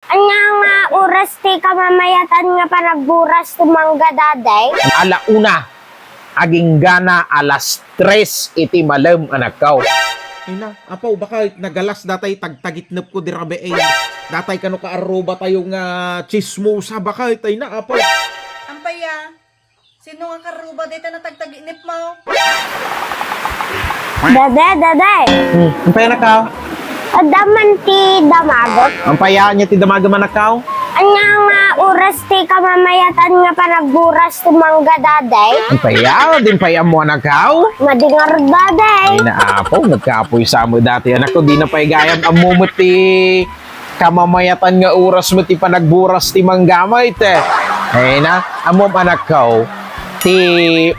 Anya nga oras ti kamamayatan nga panagburas ti mangga daday? Alauna, aging gana alas 3 iti malam anakaw. Ay na, apaw, baka nagalas datay tagtagitnap ko di rabe ay. Datay kano ka aruba tayong chismosa, baka ay na, apaw. Ampaya, sino nga karuba dito na tagtaginip mo? Daday. Ang paya nakaw? Adaman ti damagot. Ang paya niya ti damaga manakaw? Anya nga oras ti kamamayatan nga panagburas ti mangga daday? Ang paya, din paya mo anakaw? Madingar daday. Ay naapaw, nagkapoy sa mo dati. Anak ko, di na paigayam ang mumot ti kamamayatan nga oras mo ti panagburas ti manggamay te. Ay na, amom anak ko, ti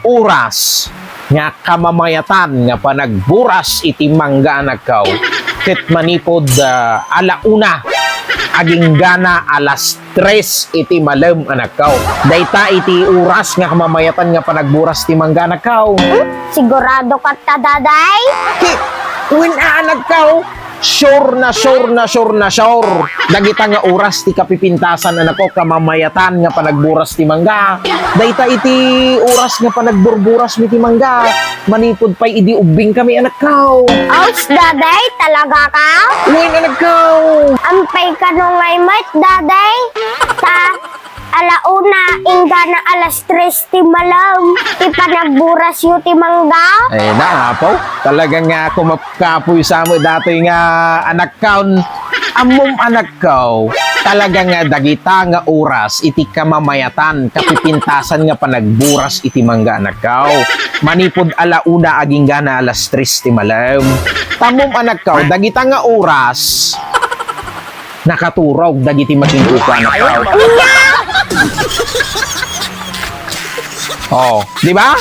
oras nga kamamayatan nga panagburas iti mangga anak ko. Ket manipod alauna, aging gana alas 3 iti malam anak ko. Dayta iti oras nga kamamayatan nga panagburas ti mangga anak ko. Sigurado ka ta daday? Uwin anak ko, sure na sure. Dagita nga oras ti kapipintasan anak ko kamamayatan nga panagburas ti mangga. Dayta iti oras nga panagburburas mi ti mangga. Manipod pa'y idi ubing kami anak ko. Ouch daday, talaga ka? Uwin anak ko. Ampay ka nung ngay mat daday? Ta alauna ingga na alas 3 ti malam. Ti panagburas yu ti mangga? Eh na po, talagang nga kumapkapoy sa mo dati nga anak ko. Amom anak ko, talagang nga dagita nga oras iti kamamayatan kapipintasan nga panagburas iti mangga anak ko. Manipod alauna aging gana alas 3 ti malam. Tamom anak ko, dagita nga oras nakaturog dagiti magingkuko anak ko. Oh, di ba?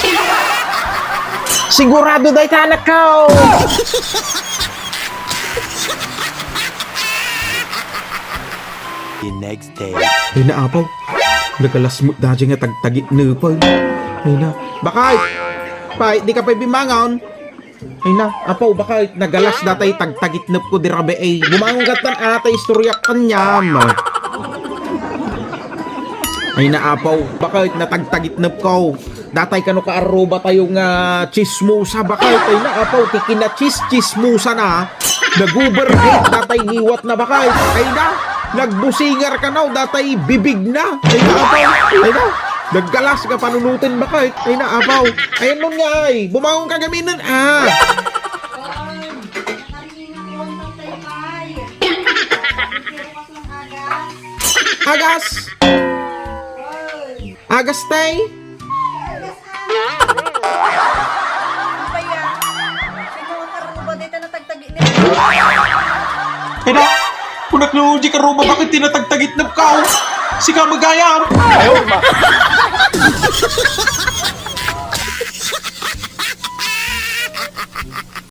Sigurado dahi ka anak ko. The next day. Ay na, apaw. Nagalas mo dati nga tagtagit na pa. Ay na, baka pa, di ka pa bimangon. Ay na, apaw, baka nagalas datay tagtagit na ko di rabe ay. Bumangon ka tan atay istoryak kanyam. Ay na, apaw, baka natagtagit na ko. Datay kano ka aruba tayong chismosa, baka ay na, apaw, tikina chismosa na. Nag-ubergate, datay ngiwat na baka ay na. Nagbusingar ka na, datay bibig na. Ay na, apaw, ay na. Naggalas ka panunutin ba kahit? Ay na, apaw. Ayun nun nga ay. Bumangon ka gaminan. Agas. Agas tay. Ampaya, sino nga karuba dito na tagtaginip mo? Ay na, kung nagluji ka ruba, bakit tinatagtagit na ka? Si ka magayam.